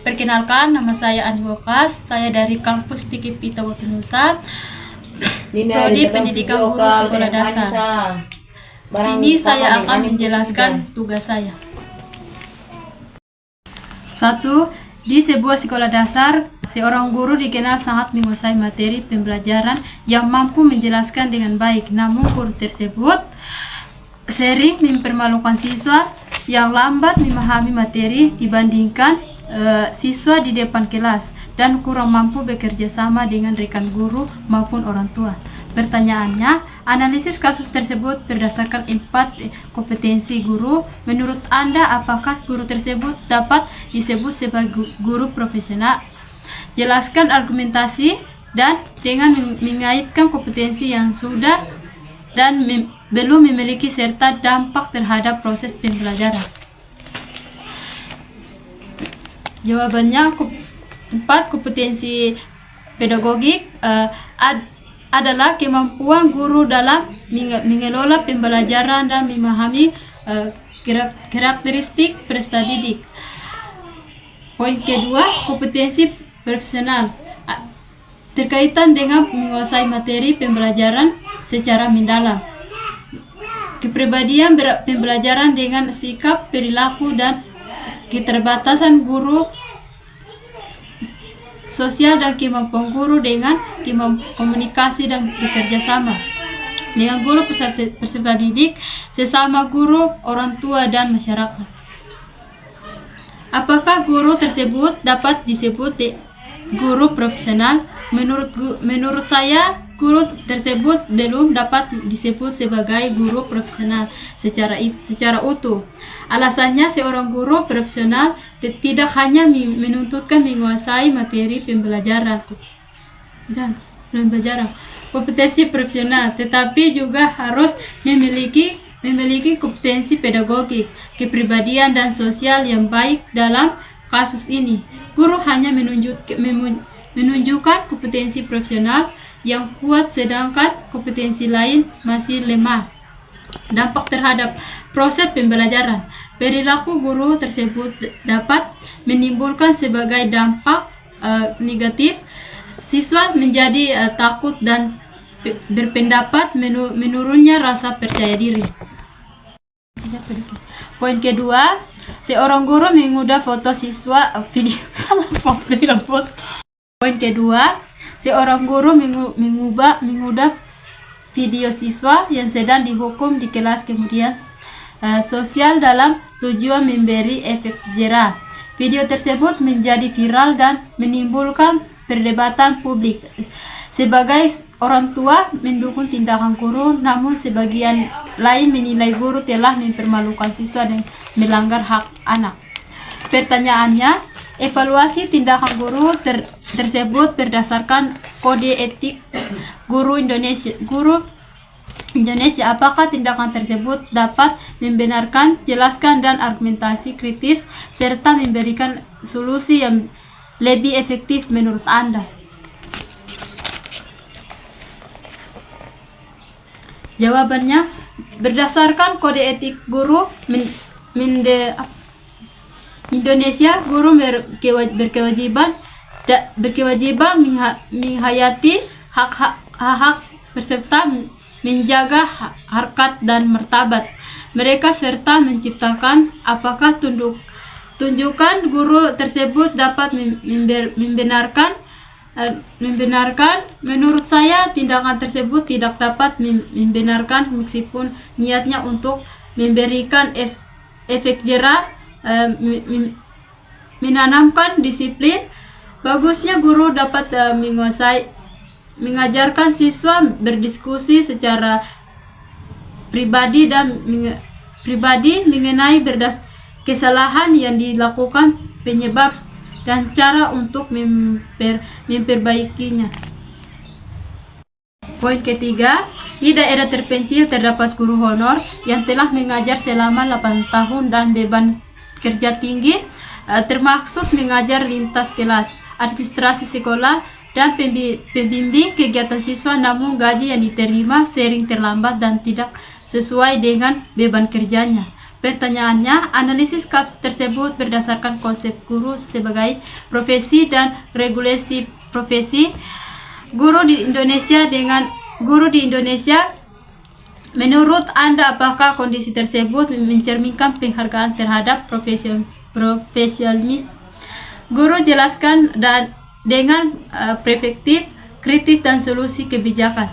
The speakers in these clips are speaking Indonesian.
Perkenalkan, nama saya Ani Wokas. Saya dari kampus TKIP Itawotu Nusa, Prodi Pendidikan Guru Sekolah Dasar. Sini saya akan menjelaskan tugas saya. 1. Di sebuah sekolah dasar, seorang guru dikenal sangat menguasai materi pembelajaran yang mampu menjelaskan dengan baik. Namun guru tersebut sering mempermalukan siswa yang lambat memahami materi dibandingkan siswa di depan kelas dan kurang mampu bekerja sama dengan rekan guru maupun orang tua. Pertanyaannya, analisis kasus tersebut berdasarkan 4 kompetensi guru. Menurut Anda, apakah guru tersebut dapat disebut sebagai guru profesional? Jelaskan argumentasi dan dengan mengaitkan kompetensi yang sudah dan belum memiliki serta dampak terhadap proses pembelajaran. Jawabannya, 4 kompetensi pedagogik adalah kemampuan guru dalam mengelola pembelajaran dan memahami karakteristik peserta didik. Poin kedua, kompetensi profesional terkaitan dengan menguasai materi pembelajaran secara mendalam. Kepribadian pembelajaran dengan sikap, perilaku, dan keterbatasan guru, sosial dan kemampuan guru dengan komunikasi dan bekerja sama dengan guru peserta didik, sesama guru, orang tua, dan masyarakat. Apakah guru tersebut dapat disebut guru profesional? Menurut saya, guru tersebut belum dapat disebut sebagai guru profesional secara utuh. Alasannya, seorang guru profesional tidak hanya menuntutkan menguasai materi pembelajaran kompetensi profesional, tetapi juga harus memiliki kompetensi pedagogik, kepribadian, dan sosial yang baik. Dalam kasus ini, guru hanya menunjukkan kompetensi profesional yang kuat, sedangkan kompetensi lain masih lemah. Dampak terhadap proses pembelajaran. Perilaku guru tersebut dapat menimbulkan sebagai dampak negatif. Siswa menjadi takut dan berpendapat, menurunnya rasa percaya diri. Poin kedua, seorang guru mengunggah foto siswa Poin kedua, seorang guru mengunggah video siswa yang sedang dihukum di kelas kemudian sosial dalam tujuan memberi efek jera. Video tersebut menjadi viral dan menimbulkan perdebatan publik. Sebagai orang tua mendukung tindakan guru, namun sebagian lain menilai guru telah mempermalukan siswa dan melanggar hak anak. Pertanyaannya, evaluasi tindakan guru tersebut berdasarkan kode etik guru Indonesia. Apakah tindakan tersebut dapat membenarkan, jelaskan, dan argumentasi kritis serta memberikan solusi yang lebih efektif menurut Anda? Jawabannya, berdasarkan kode etik guru Indonesia, guru berkewajiban menghayati hak peserta, menjaga harkat dan martabat mereka, serta menciptakan apakah tunjukkan guru tersebut dapat membenarkan. Menurut saya, tindakan tersebut tidak dapat membenarkan meskipun niatnya untuk memberikan efek jera, menanamkan disiplin. Bagusnya guru dapat mengajarkan siswa berdiskusi secara pribadi mengenai kesalahan yang dilakukan, penyebab, dan cara untuk memperbaikinya. Poin ketiga, di daerah terpencil terdapat guru honor yang telah mengajar selama 8 tahun dan beban kerja tinggi, termasuk mengajar lintas kelas, administrasi sekolah, dan pembimbing kegiatan siswa, namun gaji yang diterima sering terlambat dan tidak sesuai dengan beban kerjanya. Pertanyaannya, analisis kasus tersebut berdasarkan konsep guru sebagai profesi dan regulasi profesi. Guru di Indonesia, menurut Anda apakah kondisi tersebut mencerminkan penghargaan terhadap profesionalis? Guru jelaskan dengan perspektif kritis dan solusi kebijakan.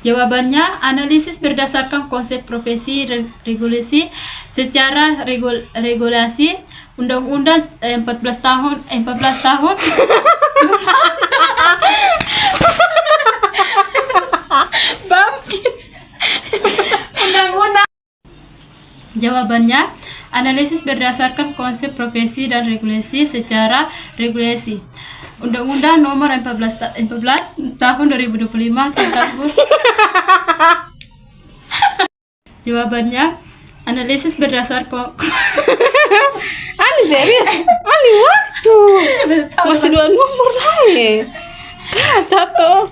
Jawabannya, analisis berdasarkan konsep profesi regulasi secara regulasi Undang-Undang 14 tahun Undang-Undang. Jawabannya, analisis berdasarkan konsep profesi dan regulasi secara regulasi Undang-Undang nomor 14 tahun 2025 tentang guru. Jawabannya, analisis berdasarkan Ali waktu masih 2 nomor lagi. Satu.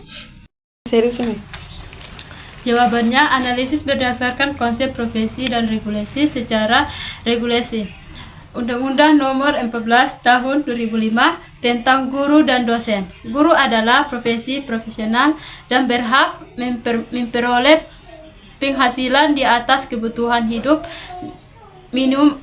Serius nih. Jawabannya, analisis berdasarkan konsep profesi dan regulasi secara regulasi Undang-Undang nomor 14 tahun 2005 tentang guru dan dosen. Guru adalah profesi profesional dan berhak memperoleh penghasilan di atas kebutuhan hidup minimum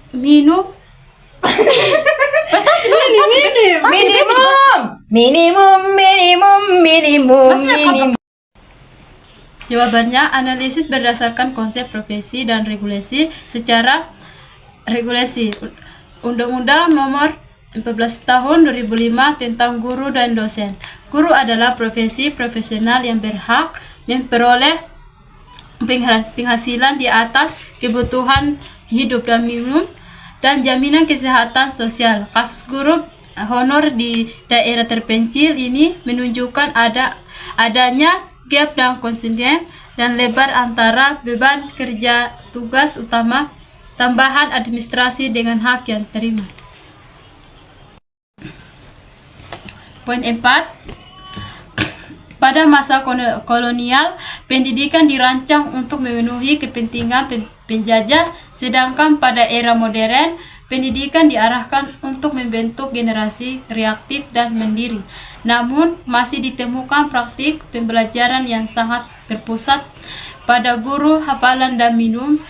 Jawabannya, analisis berdasarkan konsep profesi dan regulasi secara regulasi Undang-Undang nomor 14 tahun 2005 tentang guru dan dosen. Guru adalah profesi profesional yang berhak memperoleh penghasilan di atas kebutuhan hidup dan minimum dan jaminan kesehatan sosial. Kasus guru honor di daerah terpencil ini menunjukkan adanya gap dan konsisten dan lebar antara beban kerja tugas utama tambahan administrasi dengan hak yang terima. Poin 4. Pada masa kolonial, pendidikan dirancang untuk memenuhi kepentingan penjajah, sedangkan pada era modern, pendidikan diarahkan untuk membentuk generasi reaktif dan mandiri. Namun, masih ditemukan praktik pembelajaran yang sangat berpusat pada guru, hafalan, dan minim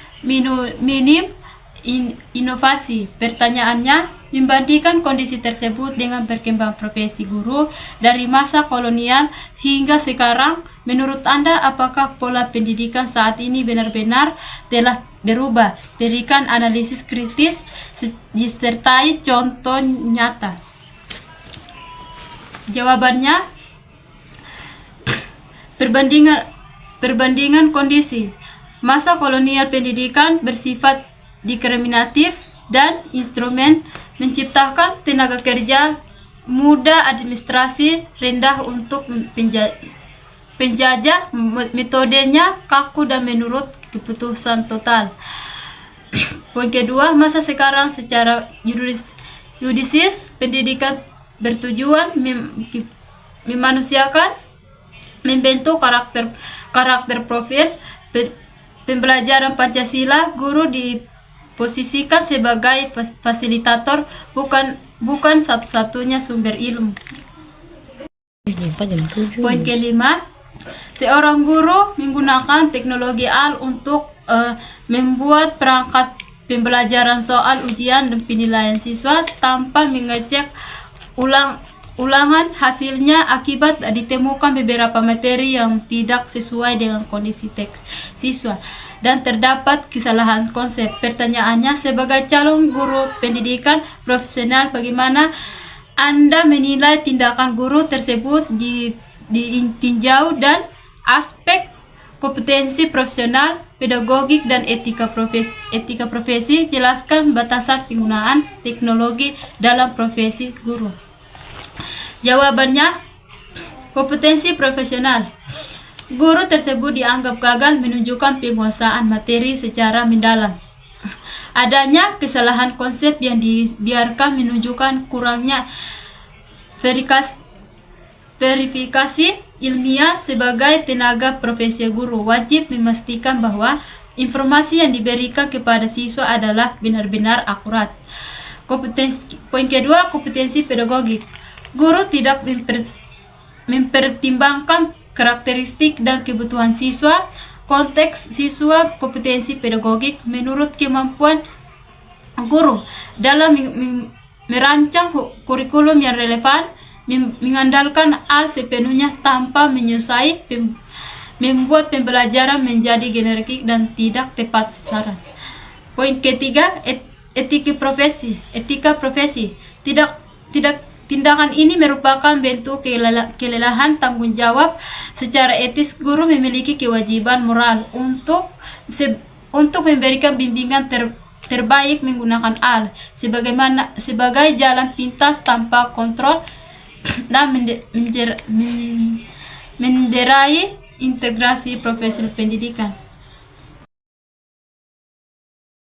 inovasi. Pertanyaannya, membandingkan kondisi tersebut dengan perkembangan profesi guru dari masa kolonial hingga sekarang, menurut Anda apakah pola pendidikan saat ini benar-benar telah berubah? Berikan analisis kritis disertai contoh nyata. Jawabannya, perbandingan kondisi. Masa kolonial pendidikan bersifat diskriminatif dan instrumen menciptakan tenaga kerja muda, administrasi rendah untuk penjajah, metodenya kaku dan menurut keputusan total. Poin kedua, masa sekarang secara yudisis pendidikan bertujuan memanusiakan, membentuk karakter profil pembelajaran Pancasila. Guru diposisikan sebagai fasilitator, bukan satu-satunya sumber ilmu. Poin kelima, seorang guru menggunakan teknologi AL untuk membuat perangkat pembelajaran soal ujian dan penilaian siswa tanpa mengecek ulangan hasilnya akibat ditemukan beberapa materi yang tidak sesuai dengan kondisi teks siswa dan terdapat kesalahan konsep. Pertanyaannya, sebagai calon guru pendidikan profesional, bagaimana Anda menilai tindakan guru tersebut ditinjau dan aspek kompetensi profesional, pedagogik, dan etika profesi? Jelaskan batasan penggunaan teknologi dalam profesi guru. Jawabannya, kompetensi profesional. Guru tersebut dianggap gagal menunjukkan penguasaan materi secara mendalam Adanya kesalahan konsep yang dibiarkan menunjukkan kurangnya verifikasi ilmiah sebagai tenaga profesi guru. Wajib memastikan bahwa informasi yang diberikan kepada siswa adalah benar-benar akurat. Poin kedua, kompetensi pedagogik. Guru tidak mempertimbangkan karakteristik dan kebutuhan siswa, konteks siswa. Kompetensi pedagogik menurut kemampuan guru dalam merancang kurikulum yang relevan, mengandalkan sepenuhnya tanpa menyusai, membuat pembelajaran menjadi generik dan tidak tepat sasaran. Poin ketiga, etika profesi. Tindakan ini merupakan bentuk kelelahan tanggung jawab secara etis. Guru memiliki kewajiban moral untuk memberikan bimbingan terbaik menggunakan sebagai jalan pintas tanpa kontrol dan menderai integrasi profesi pendidikan.